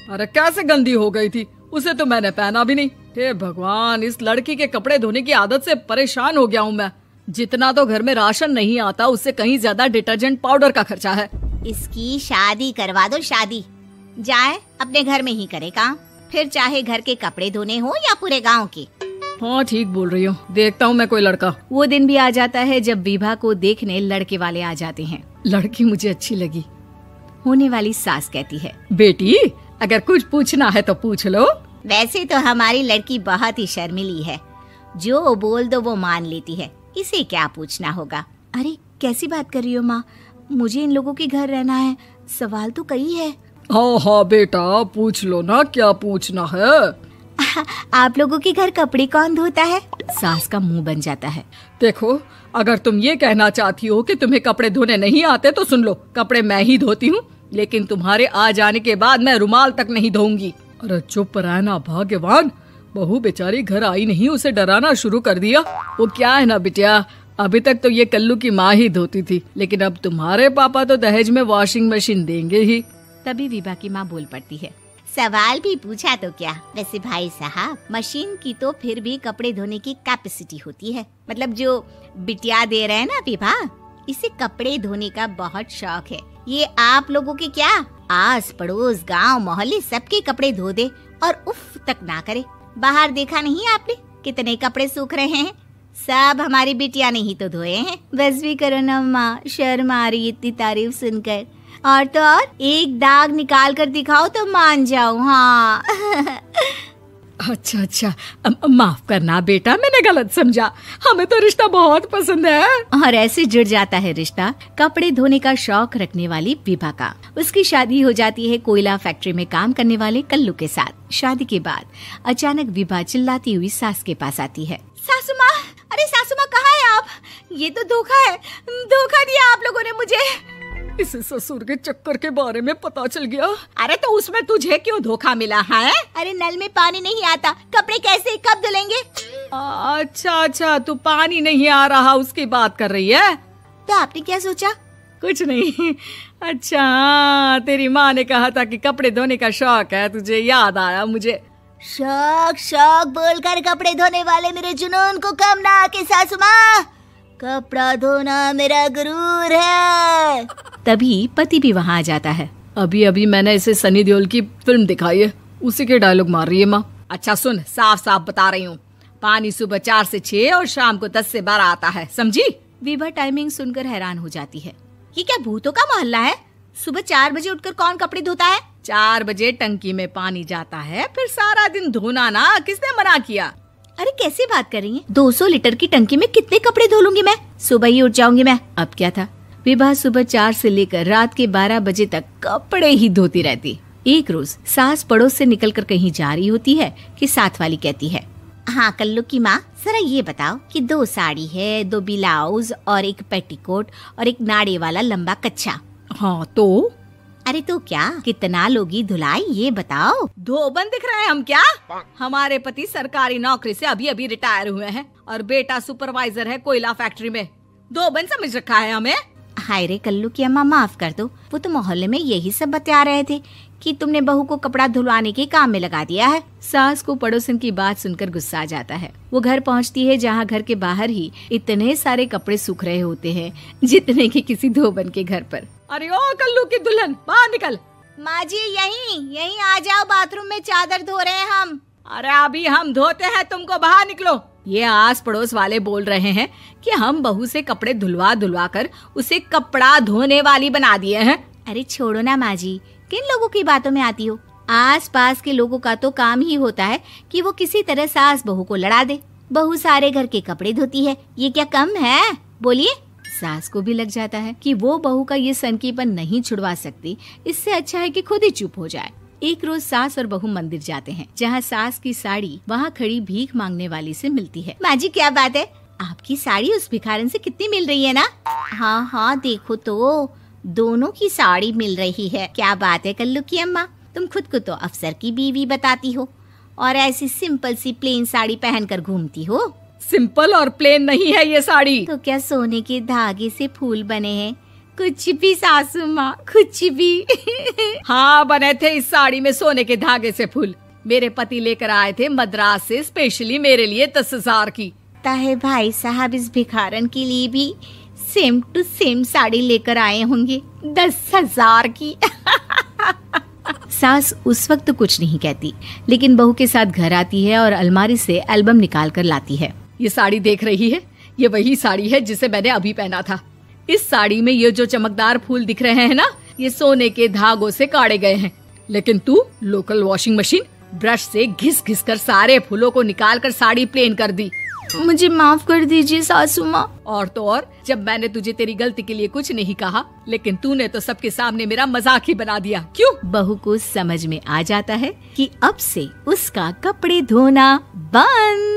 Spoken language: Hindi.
अरे कैसे गंदी हो गई थी, उसे तो मैंने पहना भी नहीं। हे भगवान, इस लड़की के कपड़े धोने की आदत से परेशान हो गया हूँ मैं। जितना तो घर में राशन नहीं आता, उससे कहीं ज्यादा डिटर्जेंट पाउडर का खर्चा है। इसकी शादी करवा दो, शादी। जाए अपने घर में ही करे काम, फिर चाहे घर के कपड़े धोने हो या पूरे गांव के। हाँ ठीक बोल रही हूँ, देखता हूँ मैं कोई लड़का। वो दिन भी आ जाता है जब विभा को देखने लड़के वाले आ जाते हैं। लड़की मुझे अच्छी लगी। होने वाली सास कहती है, बेटी अगर कुछ पूछना है तो पूछ लो। वैसे तो हमारी लड़की बहुत ही शर्मीली है, जो बोल दो वो मान लेती है, इसे क्या पूछना होगा। अरे कैसी बात कर रही हो माँ, मुझे इन लोगों के घर रहना है, सवाल तो कई है। हाँ हाँ बेटा, पूछ लो ना, क्या पूछना है। आप लोगों के घर कपड़े कौन धोता है? सास का मुंह बन जाता है। देखो, अगर तुम ये कहना चाहती हो कि तुम्हें कपड़े धोने नहीं आते तो सुन लो, कपड़े मैं ही धोती हूँ, लेकिन तुम्हारे आ जाने के बाद मैं रुमाल तक नहीं धोऊंगी। अरे चुप रहना भाग्यवान, बहू बेचारी घर आई नहीं, उसे डराना शुरू कर दिया। वो क्या है ना बिटिया, अभी तक तो ये कल्लू की माँ ही धोती थी, लेकिन अब तुम्हारे पापा तो दहेज में वॉशिंग मशीन देंगे ही। तभी विभा की माँ बोल पड़ती है, सवाल भी पूछा तो क्या। वैसे भाई साहब, मशीन की तो फिर भी कपड़े धोने की कैपेसिटी होती है। मतलब जो बिटिया दे रहे हैं ना विभा, इसे कपड़े धोने का बहुत शौक है। ये आप लोगों के क्या, आस पड़ोस गांव मोहल्ले सबके कपड़े धो दे और उफ तक ना करे। बाहर देखा नहीं आपने कितने कपड़े सूख रहे हैं, सब हमारी बिटिया ने ही तो धोए हैं। बस भी करो ना माँ, शर्म आ रही इतनी तारीफ सुनकर। और तो और एक दाग निकाल कर दिखाओ तो मान जाऊं। हाँ अच्छा, माफ करना बेटा, मैंने गलत समझा, हमें तो रिश्ता बहुत पसंद है। और ऐसे जुड़ जाता है रिश्ता कपड़े धोने का शौक रखने वाली विभा का। उसकी शादी हो जाती है कोयला फैक्ट्री में काम करने वाले कल्लू के साथ। शादी के बाद अचानक विभा चिल्लाती हुई सास के पास आती है। सासू माँ, अरे सासू माँ कहाँ है आप? ये तो धोखा है, धोखा दिया आप लोगों ने मुझे। इसे ससुर के चक्कर के बारे में पता चल गया। अरे तो उसमें तुझे क्यों धोखा मिला है? अरे नल में पानी नहीं आता, कपड़े कैसे कब धुलेंगे? अच्छा, तू पानी नहीं आ रहा उसकी बात कर रही है। तो आपने क्या सोचा? कुछ नहीं। अच्छा, तेरी माँ ने कहा था कि कपड़े धोने का शौक है तुझे, याद आया मुझे। शौक बोलकर कपड़े धोने वाले मेरे जुनून को कम ना आके सासू माँ, कपड़ा धोना मेरा गुरूर है। तभी पति भी वहाँ आ जाता है। अभी मैंने इसे सनी देओल की फिल्म दिखाई है, उसी के डायलॉग मार रही है माँ। अच्छा सुन, साफ साफ बता रही हूँ, पानी सुबह 4 से 6 और शाम को 10 से 12 आता है, समझी? विभा टाइमिंग सुनकर हैरान हो जाती है। ये क्या भूतों का मोहल्ला है? सुबह 4 बजे उठकर कौन कपड़े धोता है? 4 बजे टंकी में पानी जाता है, फिर सारा दिन धोना ना, किसने मना किया? अरे कैसी बात कर रही हैं? 200 लीटर की टंकी में कितने कपड़े धो लूंगी मैं, सुबह ही उठ जाऊंगी मैं। अब क्या था, विभा सुबह 4 से लेकर रात के 12 बजे तक कपड़े ही धोती रहती। एक रोज सास पड़ोस से निकलकर कहीं जा रही होती है कि साथ वाली कहती है, हाँ कल्लू की माँ, जरा ये बताओ कि 2 साड़ी है, 2 ब्लाउज और एक पेटीकोट और एक नाड़े वाला लंबा कच्छा। हाँ तो? अरे तो क्या, कितना लोगी धुलाई ये बताओ। धोबन दिख रहे हैं हम क्या? हमारे पति सरकारी नौकरी से अभी रिटायर हुए हैं और बेटा सुपरवाइजर है कोयला फैक्ट्री में। धोबन समझ रखा है हमें? हाय रे कल्लू की अम्मा, माफ कर दो, वो तो मोहल्ले में यही सब बता रहे थे कि तुमने बहू को कपड़ा धुलवाने के काम में लगा दिया है। सास को पड़ोसन की बात सुनकर गुस्सा आ जाता है। वो घर पहुंचती है जहां घर के बाहर ही इतने सारे कपड़े सूख रहे होते हैं जितने कि किसी धोबन के घर पर। अरे ओ कल्लू की दुल्हन, बाहर निकल। माँ जी यहीं आ जाओ, बाथरूम में चादर धो रहे हैं हम। अरे अभी हम धोते हैं, तुमको बाहर निकलो। ये आस पड़ोस वाले बोल रहे हैं कि हम बहू से कपड़े धुलवा कर उसे कपड़ा धोने वाली बना दिए हैं। अरे छोड़ो ना माँ जी, किन लोगों की बातों में आती हो? आस पास के लोगों का तो काम ही होता है कि वो किसी तरह सास बहू को लड़ा दे। बहू सारे घर के कपड़े धोती है, ये क्या कम है? बोलिए। सास को भी लग जाता है कि वो बहू का ये सनकीपन नहीं छुड़वा सकती, इससे अच्छा है कि खुद ही चुप हो जाए। एक रोज सास और बहू मंदिर जाते हैं, जहाँ सास की साड़ी वहाँ खड़ी भीख मांगने वाली से मिलती है। माँ जी क्या बात है, आपकी साड़ी उस भिखारन से कितनी मिल रही है ना? हाँ देखो तो दोनों की साड़ी मिल रही है। क्या बात है कल्लू की अम्मा, तुम खुद को तो अफसर की बीवी बताती हो और ऐसी सिंपल सी प्लेन साड़ी पहनकर घूमती हो। सिंपल और प्लेन नहीं है ये साड़ी। तो क्या सोने के धागे से फूल बने हैं, कुछ भी सासू माँ, कुछ भी। हाँ, बने थे इस साड़ी में सोने के धागे से फूल। मेरे पति लेकर आए थे मद्रास से स्पेशली मेरे लिए 10,000 की। ताहे भाई साहब इस भिखारन के लिए भी सेम टू सेम साड़ी लेकर आए होंगे 10,000 की। सास उस वक्त तो कुछ नहीं कहती, लेकिन बहू के साथ घर आती है और अलमारी से एल्बम निकाल कर लाती है। ये साड़ी देख रही है, ये वही साड़ी है जिसे मैंने अभी पहना था। इस साड़ी में ये जो चमकदार फूल दिख रहे हैं ना, ये सोने के धागों से काढ़े गए हैं। लेकिन तू लोकल वॉशिंग मशीन ब्रश से घिस घिस कर सारे फूलों को निकाल कर साड़ी प्लेन कर दी। मुझे माफ कर दीजिए सासू माँ। और तो और, जब मैंने तुझे तेरी गलती के लिए कुछ नहीं कहा, लेकिन तूने तो सबके सामने मेरा मजाक ही बना दिया। क्यों? बहू को समझ में आ जाता है कि अब से उसका कपड़े धोना बंद।